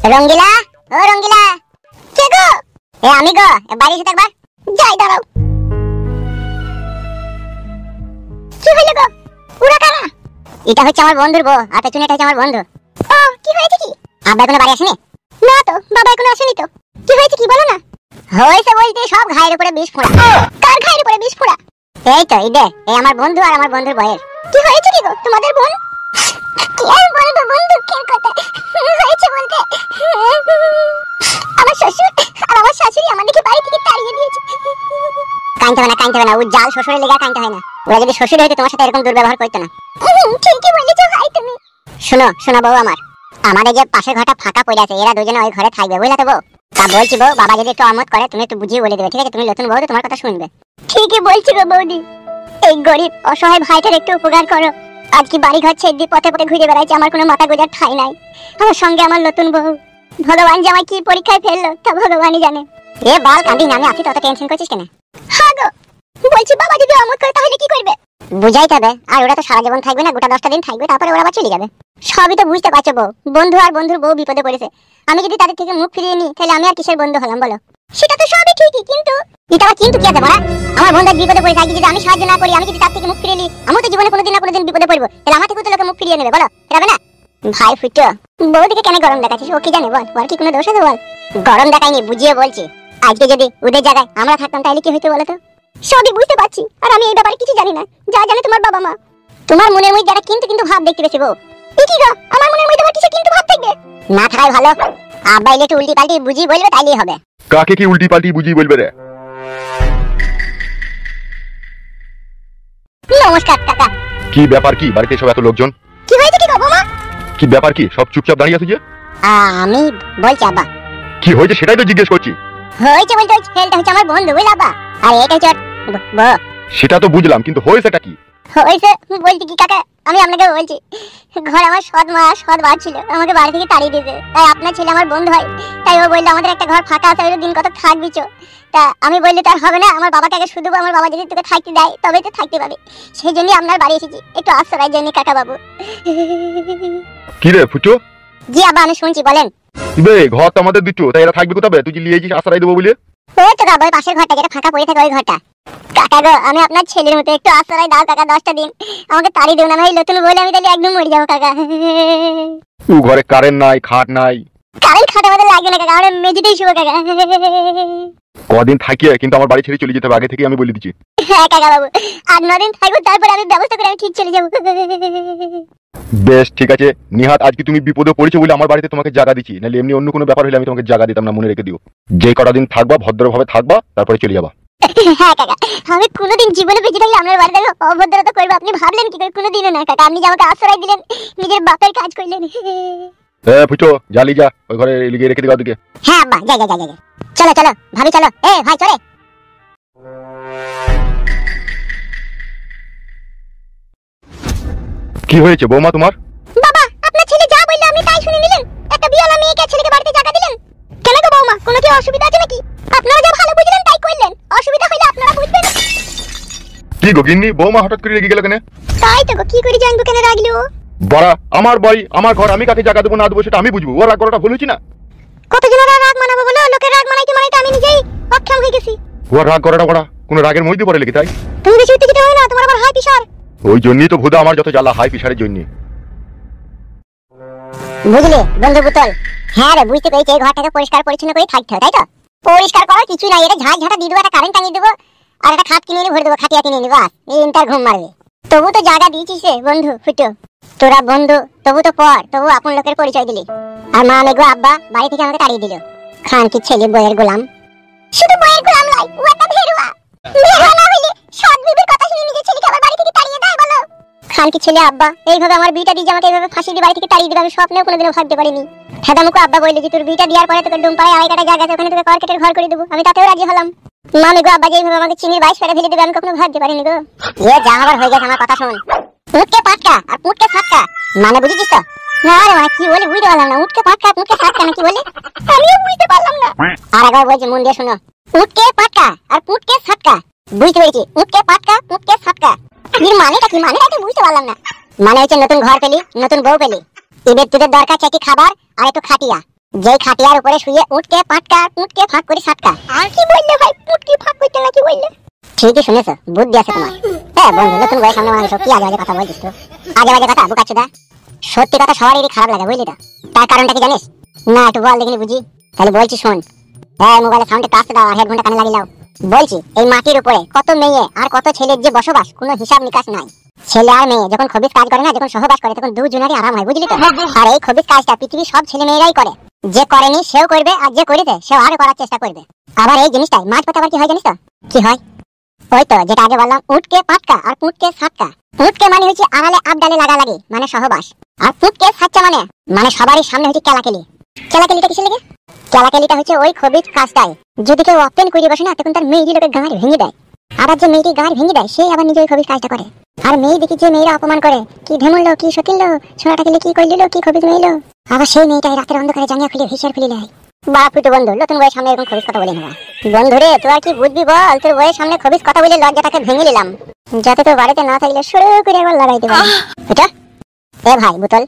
রঙ্গিলা, ও রঙ্গিলা, কে গো? আমি গো, বাড়ি এসে একবার যাই, দাঁড়াও। কি হইলো গো? পুরা কানা? এটা হচ্ছে আমার বন্ধুর বউ, আর পেছনে এটা হচ্ছে আমার বন্ধু। ও, কি হয়েছে কি? আব্বা এখনো বাড়ি আসেনি? না তো, বাবা এখনো আসেনি তো। কি হয়েছে কি বলো না? হয়েছে বলতে সব ঘায়ের উপরে বিষ ফোঁড়া। কার ঘায়ের উপরে বিষ ফোঁড়া? এই তো, এই আমার বন্ধু আর আমার বন্ধুর বউয়ের। কি হয়েছে কি গো তোমাদের বোন? কি আর বলবো বন্ধুকের কথা, হয়েছে বলতে আমার শ্বশুর আর আমার শাশুড়ি আমাদেরকে বাড়ি থেকে তাড়িয়ে দিয়েছে। কাঁদতে হবে না, ও জাল শ্বশুরের লেগে কাঁদতে হয় না। ওরা যদি শ্বশুর হইতো তোমার সাথে এরকম দুর্ব্যবহার করতো না। ঠিকই বলেছো ভাই তুমি। শোনো বউ আমার, আমাদের যে পাশের ঘরটা ফাঁকা পড়ে আছে, এরা দুজনে ওই ঘরে থাকবে, বুঝলা তো বউ? তা বলছি বউ, বাবা যদি একটু আমোদ করে তুমি একটু বুঝিয়ে বলে দেবে, ঠিক আছে? তুমি নতুন বউ তো, তোমার কথা শুনবে। ঠিকই বলছি গো বৌদি, এই গরিব অসহায় ভাইটার একটু উপকার করো। আজ কি বাড়ি ঘর ছেড়ে দিয়ে পথে পথে ঘুরে বেড়াইছে, আমার কোনো মাথা গোজার ঠাঁই নাই। আমার সঙ্গে আমার নতুন বউ, ভগবান যে আমায় কি পরীক্ষায় ফেললো তা ভগবানই জানে। এ বাল কাঁদি না, আমি আছি তো, অত টেনশন করছিস কেন? হ্যাঁ গো, বলছি বাবা যদি আমোদ করে তাহলে কি করবে? বুঝাইতে হবে, আর ওরা তো সারা জীবন থাকবে না, গোটা 10টা দিন থাকবে, তারপরে ওরা আবার চলে যাবে। সবই তো বুঝতে পারছো বউ, বন্ধু আর বন্ধুর বউ বিপদে পড়েছে, আমি যদি তাদের থেকে মুখ ফিরিয়ে নিই তাহলে আমি আর কিসের বন্ধু হলাম বলো? সেটা তো সবই ঠিকই, কিন্তু এটা আবার কিন্তু কি আছে বড়া? আমার বন্ধু বিপদে পড়ে থাকে, যদি আমি সাহায্য না করি, আমি যদি তার থেকে মুখ ফিরিয়ে নিই, আমি তো জীবনে কোনোদিন না কোনোদিন বিপদে পড়বো, তাহলে আমার থেকে তো লোকে মুখ ফিরিয়ে নেবে বলো? এটা না ভাই ফুটো, বউদিকে কেন গরম দেখাচ্ছিস? ও কি জানে বল? ওর কি কোনো দোষ আছে বল? গরম দেখাইনি, বুঝিয়ে বলছি। আজকে যদি ওদের জায়গায় আমরা থাকতাম তাহলে কি হইতো বলো তো? সবই বুঝতে পারছি, আর আমি এই ব্যাপারে কিছু জানি না, যা জানে তোমার বাবা মা। তোমার মনের মধ্যে যারা কিন্তু ভাব দেখতে পেয়েছে বউ। কি গো, আমার মনের মধ্যে আবার কিছু কিন্তু ভাব থাকবে? না থাকাই ভালো। আব্বা এলে একটু উল্টি পাল্টি বুঝিয়ে বলবে, তাইলেই হবে। কাকে কি উল্টি পাল্টি বুঝিয়ে বলবে রে? নমস্কার কাকা। কি ব্যাপার, কি বাড়িতে সব এত লোকজন? কি হয়েছে কি গো বৌমা? কি ব্যাপার, কি সব চুপচাপ দাঁড়িয়ে আছো যে? আমি বলছি আব্বা। কি হয়েছে সেটাই তো জিজ্ঞেস করছি। হয়েছে বলতে ওই ছেলেটা হচ্ছে আমার বন্ধু, বুঝলা আব্বা? আর এটা হচ্ছে বউ। সেটা তো বুঝলাম, কিন্তু হয়েছেটা কি? হয়েছে বলতে কি কাকা, আমি আপনাকে বলছি, ঘরে আমার সৎ মা সৎ বাপ ছিল, আমাকে বাড়ি থেকে তাড়িয়ে দিয়েছে। তাই আপনার ছেলে আমার বন্ধু হয়, তাই ও বললো আমাদের একটা ঘর ফাঁকা আছে, ওই দিন কত থাকবি চো। তা আমি বললি তার হবে না, আমার বাবাকে আগে শুধু, আমার বাবা যদি তোকে থাকতে দেয় তবেই তো থাকতে পাবে। সেই জন্যই আপনার বাড়ি এসেছি, একটু আশ্রয়ের জন্য কাকা বাবু। কি রে ফুটো? জি আব্বা, আমি শুনছি, বলেন। বে ঘর তো আমাদের দিচ্ছ, তাই এরা থাকবে কোথাবে? তুই যে লিয়েছিস আশ্রয় দেবো বলে? ওই তো কাকা, ওই পাশের ঘরটা যেটা ফাঁকা পড়ে থাকে ওই ঘরটা। কাকা গো, আমি আপনার ছেলের মতো, একটু আশ্রয় দাও কাকা, 10টা দিন আমাকে তাড়িয়ে দেব না ভাই, নতুন বলে আমি তাহলে একদম মরে যাবো কাকা। ও ঘরে কারেন্ট নাই, খাট নাই? কারেন্ট খাট আমাদের লাগবে না কাকা, আমরা মেঝেতেই শুবো কাকা। কদিন থাকিয়ে কিন্তু আমার বাড়ি ছেড়ে চলে যেতে হবে, আগে থেকে আমি বলে দিচ্ছি। হ্যাঁ কাকা বাবু, 8-9 দিন থাকবো, তারপরে আমি ব্যবস্থা করে আমি ঠিক চলে যাবো। বেশ ঠিক আছে, নিহাত আজকে তুমি বিপদে পড়েছো বলে আমার বাড়িতে তোমাকে জায়গা দিচ্ছি, নাহলে এমনি অন্য কোনো ব্যাপার হলে আমি তোমাকে জায়গা দিতাম না, মনে রেখে দিও। যে কটা দিন থাকবা ভদ্রভাবে থাকবা, তারপরে চলে যাবা। হ্যাঁ কাকা, আমি কোনোদিন জীবনে বেঁচে থাকলে আপনার বাড়িতে অভদ্রতা করবো আপনি ভাবলেন কি করে? কোনোদিনও না কাকা, আপনি যে আমাকে আশ্রয় দিলেন, নিজের বাপের কাজ করলেন। ফুটো জালি যা, ওই ঘরে লিখে রেখে দিবা ওদিকে। হ্যাঁ আব্বা, যা চলো চলো ভাবি, চলো। ভাই চলে। কি হয়েছে বৌমা তোমার? বাবা, আপনার ছেলে যা বললো আপনি তাই শুনে নিলেন, একটা বিয়ালা মেয়েকে ছেলেকে বাড়িতে জায়গা দিলেন। কেন গো বৌমা, কোনো কি অসুবিধা আছে নাকি? আপনারা যা ভালো বুঝলেন তাই করলেন, অসুবিধা হলে আপনারা বুঝবেন। কি গো গিন্নি, বৌমা হঠাৎ করে রেগে গেল কেন? তাই তো গো, কি করে জানবো কেন রাগলো? বড়া, আমার বাড়ি আমার ঘর, আমি কাকে জায়গা দেবো না দেবো সেটা আমি বুঝবো। ওর রাগ করাটা ভুল হয়েছি না? কতজনের রাগ মানাবো বলো? লোকের রাগ মানাইতে আমি নিজেই অক্ষম হয়ে গেছি। ওর রাগ করাটা বড়া কোনো রাগের মধ্যে পড়ে লেগে? তাই তুমি বেশি উত্তেজিত হও না, তোমার আবার হাই প্রেসার। ওই জন্যই তো ভুদা আমার যত জ্বালা, হাই প্রেসারের জন্য। বুঝলি বন্ধু পুতল? হ্যাঁ রে, বুঝতে পেরেছি, এই ঘরটাকে পরিষ্কার পরিচ্ছন্ন করে থাকতে হবে, তাই তো? পরিষ্কার করার কিছু নাই, এটা ঝাঁট ঝাঁটা দিয়ে দেবো, একটা কারেন্ট টাঙিয়ে দেবো, আর একটা খাট কিনে এনে ভরে দেবো, খাটিয়া কিনে এনে, বাস এই ইন্টার ঘুম মারবে। তবু তো জায়গা দিয়েছিস রে বন্ধু ফুটো, তোরা বন্ধু তবু তো পর, তবু আপন লোকের পরিচয় দিলি। আর মা মেঘো আব্বা বাড়ি থেকে আমাকে তাড়িয়ে দিল। খান কি ছেলে বইয়ের গোলাম? শুধু বইয়ের গোলাম নয়, ও একটা ভেরুয়া। ভেরুয়া না হইলে সৎ বিবির কথা শুনে নিজের ছেলেকে আবার বাড়ি থেকে তাড়িয়ে দেয় বলো? খান কি ছেলে আব্বা এইভাবে আমার বিটা দিয়ে আমাকে এইভাবে ফাঁসি দিয়ে বাড়ি থেকে তাড়িয়ে দিবে, আমি স্বপ্নেও কোনোদিনও ভাবতে পারিনি। ফেদামুকো আব্বা বললি যে তোর বিটা দেওয়ার পরে তোকে ডুমপাড়ায় আড়াই কাটা জায়গা আছে, ওখানে তোকে কর্কেটের ঘর করে দেবো, আমি তাতেও রাজি হলাম। মা মেঘো আব্বা যেইভাবে আমাকে চিনির 22 ফেলে ফেলে দেবে আমি কখনো ভাবতে পারিনি গো। এ যা আবার হয়ে গেছে, আমার কথা শোন। উঠকে পাটকা আর পুটকে ফাটকা মানে বুঝেছিস তো? না রে, মানে কি বলি বুঝতে পারলাম না। উঠকে পাটকা পুটকে ফাটকা না কি বলি? আমিও বুঝতে পারলাম না। আর একবার বলছি, মন দিয়ে শোনো। উঠকে পাটকা আর পুটকে ফাটকা, বুঝতে পেরেছি? উঠকে পাটকা পুটকে ফাটকা, এর মানেটা কি? মানেটা তো বুঝতে পারলাম না। মানে হচ্ছে নতুন ঘর পেলি, নতুন বউ পেলি, এবার তোদের দরকার চাই খাবার আর একটু খাটিয়া। যে খাটিয়ার উপরে শুয়ে উঠকে পাটকা পুটকে ফাঁক করে সাটকা। আর কি বললে ভাই, পুটকি ফাঁক করতে নাকি বললে? ঠিকই শুনেছো, বুদ্ধি আছে তোমার। হ্যাঁ বন্ধু, নতুন বয়স সামনে মানুষ কি আজে বাজে কথা বলছিস তো? আজে বাজে কথা বুকাচ্ছুদা। সত্যি কথা সবারই খারাপ লাগে বুঝলি তো। তার কারণটা কি জানিস? না একটু বল দেখিনি বুঝি। তাহলে বলছি শোন। হ্যাঁ মোবাইলে সাউন্ডে কাটতে দাও আর হেডফোনটা কানে লাগিয়ে দাও। বলছি এই মাটির উপরে কত মেয়ে আর কত ছেলের যে বসবাস, কোনো হিসাব নিকাশ নাই। ছেলে আর মেয়ে যখন খবিস কাজ করে না, যখন সহবাস করে, তখন দুজনেরই আরাম হয় বুঝলি তো। আর এই খবিস কাজটা পৃথিবীর সব ছেলে মেয়েরাই করে। যে করেনি সেও করবে, আর যে করেছে সেও আরো করার চেষ্টা করবে। আবার এই জিনিসটাই মাঝ পথে আবার কি হয় জানিস তো? কি হয়? ওই তো যেটা আগে বললাম, উঠকে পাটকা আর পুটকে সাটকা। উঠকে মানে হচ্ছে আড়ালে আবডালে লাগালাগি, মানে সহবাস। আর পুটকে সাচ্চা মানে সবারই সামনে হচ্ছে কেলাকেলি। কেলাকেলিটা কিসের লাগে? কেলাকেলিটা হচ্ছে ওই খবিস কাজটাই যদি কেউ ওপেন করে বসে না, তখন তার মেয়েটি লোকে গাঁড় ভেঙে দেয়। আবার যে মেয়েটি গাঁড় ভেঙে দেয়, সে আবার নিজে ওই খবিস কাজটা করে। আর মেয়ে দেখি যে মেয়েরা অপমান করে, কি ধেমুললো, কি সকিনলো, ছোড়াটা গেলে কি করলিল, কি খবিস মেয়েলো, আবার সেই মেয়েটাই রাতের অন্ধকারে জানিয়া খুলে হিসার খুলে নেয়। বাপ তো বন্ধু, নতুন বইয়ের সামনে এরকম খবিস কথা বলে নেওয়া। বন্ধু রে, তুই আর কি বুঝবি বল? তোর বইয়ের সামনে খবিস কথা বলে লজ্জাটাকে ভেঙে নিলাম, যাতে তোর বাড়িতে না থাকলে শুরু করে একবার লাগাইতে পারি। এটা এ ভাই বুতল,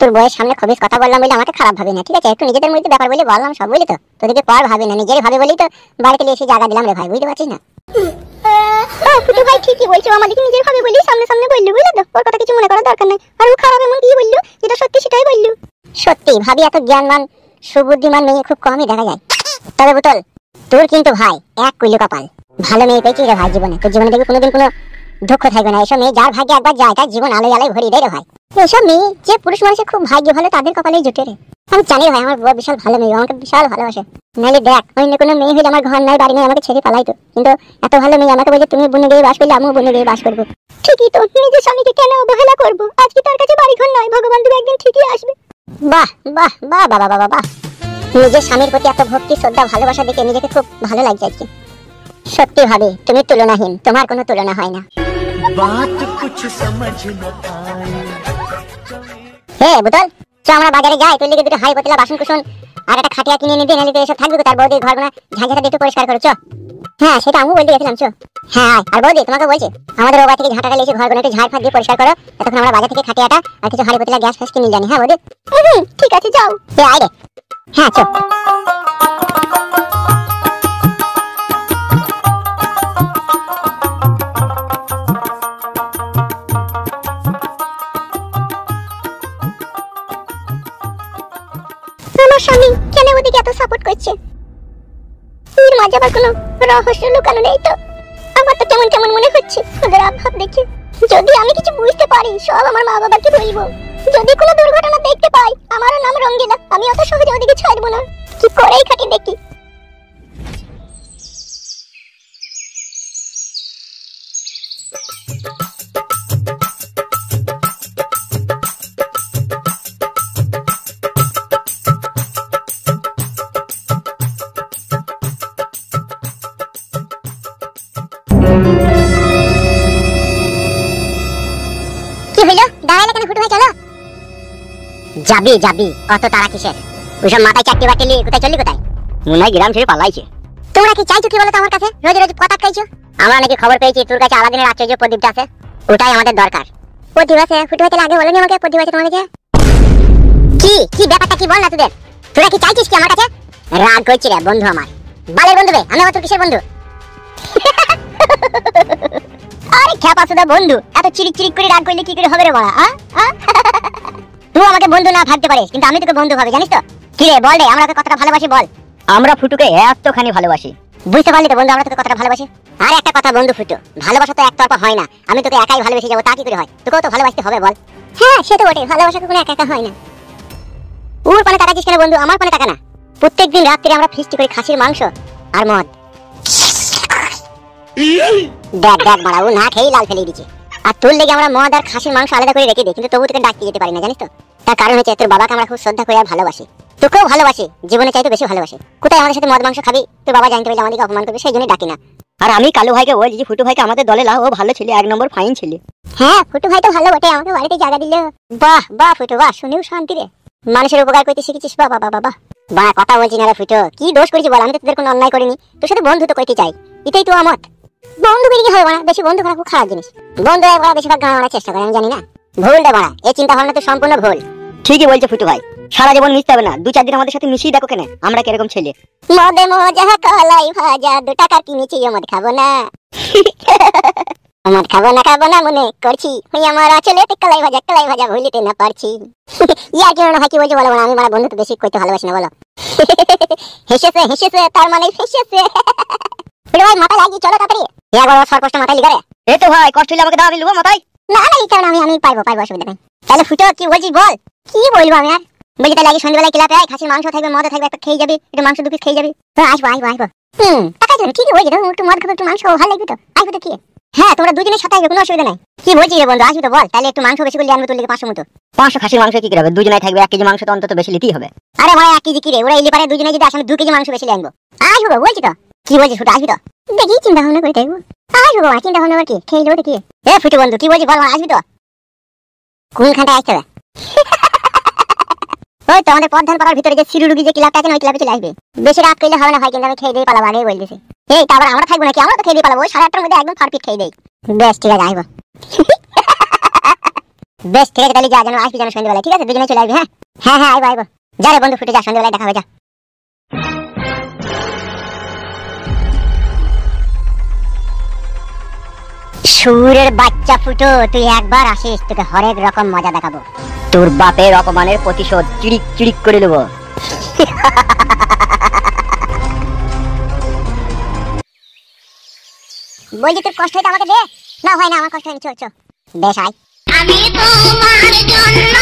তোর বইয়ের সামনে খবিস কথা বললাম বলে আমাকে খারাপ ভাবি না, ঠিক আছে? একটু নিজেদের মধ্যে ব্যাপার বলে বললাম সব, বুঝলি তো? তোদেরকে পর ভাবি না, নিজের ভাবে বলি তো বাড়িতে এসে জায়গা দিলাম রে ভাই, বুঝতে পারছিস না? ফুটু ভাই ঠিকই বলছো, আমাদেরকে নিজের ভাবে বলি, সামনে সামনে বললি, বুঝলে তো? ওর কথা কিছু মনে করার দরকার নাই। আর ও খারাপ এমন কি বললো, যেটা সত্যি সেটাই বললো। সত্যি ভাবি এত জ্ঞানমান সুবুদ্ধিমান মেয়ে খুব কমই দেখা যায়। তবে বুতল, তোর কিন্তু ভাই এক কইলো কপাল, ভালো মেয়ে পেয়েছি রে ভাই জীবনে। তোর জীবনে দেখবি কোনোদিন কোনো দুঃখ থাকবে না। এসব মেয়ে যার ভাগ্যে একবার যায়, তার জীবন আলোয় আলোয় ভরিয়ে দেয় রে ভাই। এসব মেয়ে যে পুরুষ মানুষের খুব ভাগ্য ভালো, তাদের কপালেই জুটে রে। আমি জানি ভাই, আমার বউ বিশাল ভালো মেয়ে, আমাকে বিশাল ভালোবাসে। নাইলে দেখ, অন্য কোনো মেয়ে হলে আমার ঘর নাই বাড়ি নাই, আমাকে ছেড়ে পালাইতো। কিন্তু এত ভালো মেয়ে আমাকে বলে, তুমি বনে গিয়ে বাস করলে আমিও বনে গিয়ে বাস করবো। ঠিকই তো, নিজের স্বামীকে কেন অবহেলা করবো? আজকে তার কাছে বাড়ি ঘর নয়, ভগবান তুমি একদিন ঠিকই আসবে। বাহ বাহ বাহ বাবা বাবা বাহ, নিজের স্বামীর প্রতি এত ভক্তি শ্রদ্ধা ভালোবাসা দেখে নিজেকে খুব ভালো লাগছে আজকে। সত্যি ভাবি তুমি তুলনাহীন, তোমার কোনো তুলনা হয় না। হে বুতল, চ আমরা বাজারে যাই, তোর লিগে দুটো হাই পাতলা বাসন কুসন আর একটা খাটিয়া কিনে নিবি, নাহলে তো এসব থাকবে তার বৌদি ঘর গোনা ঝাঁঝাটা দিয়ে পরিষ্কার করো। চ হ্যাঁ সেটা আমি বলতে গেছিলাম, চ। হ্যাঁ আর বৌদি তোমাকে বলছি, আমাদের ওবা থেকে ঝাঁটাটা লেসে ঘর গোনা একটু ঝাড় ফাঁক দিয়ে পরিষ্কার করো, তখন আমরা বাজার থেকে খাটিয়াটা আর কিছু হাই পাতলা গ্যাস ফ্যাস কিনে জানি। হ্যাঁ বৌদি ঠিক আছে, যাও। আয় রে, হ্যাঁ চ। আমার স্বামী কেন ওদিকে এত সাপোর্ট করছে? এর মাঝে আবার কোনো রহস্য লুকানো নেই তো? আমার তো কেমন কেমন মনে হচ্ছে ওদের আভাব দেখে। যদি আমি কিছু বুঝতে পারি, সব আমার মা বাবাকে বলবো। যদি কোনো দুর্ঘটনা দেখতে পাই, আমারও নাম রঙ্গিলা, আমি অত সহজে ওদিকে ছাড়বো না। কি করেই খাটি দেখি। কি হইলো? দাঁড়ালে কেন ফুটু ভাই? চলো। যাবি যাবি, অত তারা কিসের? ওইসব মাথায় চারটি বাটিলি, কোথায় চললি কোথায়? মনে হয় গ্রাম ছেড়ে পালাইছে। তোমরা কি চাইছো কি বলো তো আমার কাছে? রোজ রোজ কথা খাইছো। আমরা নাকি খবর পেয়েছি তোর কাছে আলাদিনের আশ্চর্য প্রদীপটা আছে, ওটাই আমাদের দরকার। প্রদীপ আছে? ফুটু ভাই তাহলে আগে বলোনি আমাকে প্রদীপ আছে তোমার কাছে। কি কি ব্যাপারটা কি বল না তোদের? তোরা কি চাইছিস কি আমার কাছে? রাগ করছি রে বন্ধু আমার। বালের বন্ধু রে, আমি আবার তোর কিসের বন্ধু? আরে খ্যাপা সুদা বন্ধু, এত চিরিক চিরিক করে রাগ করলে কি করে হবে রে বড়া? তুই আমাকে বন্ধু না ভাবতে পারিস, কিন্তু আমি তোকে বন্ধু ভাবি, জানিস তো? কি রে বল রে, আমরা তোকে কতটা ভালোবাসি বল। আমরা ফুটুকে এতখানি ভালোবাসি, বুঝতে পারলি তো বন্ধু আমরা তোকে কতটা ভালোবাসি। আর একটা কথা বন্ধু ফুটু, ভালোবাসা তো একতরফা হয় না। আমি তোকে একাই ভালোবেসে যাবো তা কি করে হয়? তোকেও তো ভালোবাসতে হবে বল। হ্যাঁ সে তো বটে, ভালোবাসা কখনো একা একা হয় না। ওর পানে তাকাচ্ছিস কেন বন্ধু? আমার পানে তাকা না। প্রত্যেকদিন রাত্রে আমরা ফিস্টি করি খাসির মাংস আর মদ। দেখ দেখ মারা, ও না খেয়েই লাল ফেলে দিচ্ছে। আর তোর লেগে আমরা মদ আর খাসির মাংস আলাদা করে রেখে দিই, কিন্তু তবু তোকে ডাকতে যেতে পারি না, জানিস তো? তার কারণ হচ্ছে তোর বাবাকে আমরা খুব শ্রদ্ধা করি আর ভালোবাসি। তোকেও ভালোবাসি, জীবনে চাইতে বেশি ভালোবাসি। কোথায় আমাদের সাথে মদ মাংস খাবি? তোর বাবা জানতে পারলে আমাদেরকে অপমান করবে, সেই জন্য ডাকি না। আর আমি কালু ভাইকে বলছি যে ফুটু ভাইকে আমাদের দলে লাও, ও ভালো ছেলে, এক নম্বর ফাইন ছেলে। হ্যাঁ ফুটু ভাই তো ভালো বটে, আমাকে বাড়িতে জায়গা দিল। বাহ বাহ ফুটু বাহ, শুনেও শান্তি রে। মানুষের উপকার করতে শিখেছিস, বাবা বাবা বাহ। বা কথা বলছি না রে ফুটু, কি দোষ করেছি বল? আমি তো তোদের কোনো অন্যায় করিনি, তোর সাথে বন্ধুত্ব করতে চাই, এটাই তো আমার। বন্ধু বেরিয়ে হবে না, বেশি বন্ধু করা খুব খারাপ জিনিস। বন্ধু একবার বেশিরভাগ গান মারার চেষ্টা করে, আমি জানি না। ভুল রে বাড়া, এই চিন্তা ভাবনা তো সম্পূর্ণ ভুল। ঠিকই বলছে ফুটু ভাই, সারা জীবন মিশতে হবে না, 2-4 দিন আমাদের সাথে মিশিয়ে দেখো কেন আমরা কিরকম ছেলে। মদে মজা কলাই ভাজা 2 টাকা কিনেছি মদ খাবো না। মদ খাবো না মনে করছি ওই আমার আচলেতে কলাই ভাজা ভুলিতে না পারছি। ইয়ার কি মনে হয় কি বলছো বলো না, আমি আমার বন্ধু তো বেশি করতে ভালোবাসি না বলো। হেসেছে তার মানে ফেসেছে। ভাই মাথা লাগিয়ে চলো তাড়াতাড়ি, একবার সর্কষ্ট মাথায় লিখে রে। এই তো ভাই কষ্ট হলে আমাকে দাও, আমি লুবো মাথায়। না ইচ্ছা না, আমি পারবো অসুবিধা নেই। তাহলে ফুটো কি বলছিস বল। কি বলবো আমি আর, বলছি তাহলে আগে সন্ধ্যাবেলায় ক্লাবে আয়, খাসির মাংস থাকবে, মদ থাকবে, একটা খেয়ে যাবি, একটু মাংস 2 পিস খেয়ে যাবি। আসবো টাকা দেবেন কি বলছি, একটু মদ খাবে একটু মাংস ভালো লাগবে তো, আসবে তো কি। হ্যাঁ তোমরা দুজনের সাথে আসবে, কোনো অসুবিধা নাই। কি বলছিস রে বন্ধু, আসবি তো বল, তাহলে একটু মাংস বেশি করে আনবো তোর লিগে 500 মতো। 500 খাসির মাংস কি করে হবে, দুজনেই থাকবে, 1 কেজি মাংস তো অন্তত বেশি নিতেই হবে। আরে ভাই 1 কেজি কি রে, ওরা এলি পারে দুজনে যদি আসে আমি 2 কেজি মাংস বেশি আনবো। আসবো বলছি তো, কি বলছিস ফুটো, আসবি তো? দেখি চিন্তা ভাবনা করে দেখবো। আসবো বাবা, চিন্তা ভাবনা কি খেয়ে যাবো তো কি। এ ফুটো বন্ধু কি বলছিস বল, আসবি তো? কোনখানটা আসতে হবে? ওই তো আমাদের পদ্মান পাড়ার ভিতরে যে সিরুরুগি যে ক্লাবটা আছে না, ওই ক্লাবে চলে আসবে। বেশি রাত করলে হবে না ভাই, কিন্তু আমি খেয়ে দিয়ে পালাবো আগেই বলে দিছি। এই তারপর আমরা থাকবো নাকি, আমরা তো খেয়ে দিয়ে পালাবো, ওই 8:30টার মধ্যে একদম পারফেক্ট খেয়ে দেই। বেশ ঠিক আছে আসবো। বেশ ঠিক আছে তাহলে যা, যেন আসবি যেন সন্ধ্যাবেলায়, ঠিক আছে দুজনে চলে আসবি। হ্যাঁ আইবো যা রে বন্ধু ফুটে যা, সন্ধ্যাবেলায় দেখা হবে যা। সুরের বাচ্চা ফুটো, তুই একবার আসিস, তোকে হরেক রকম মজা দেখাবো। তোর বাপের অপমানের প্রতিশোধ চিড়িক চিড়িক করে নেবো। বলছি তোর কষ্ট হইতে আমাকে দে। না হয় না, আমার কষ্ট হয়নি, চো বেশ আয়। আমি তোমার জন্য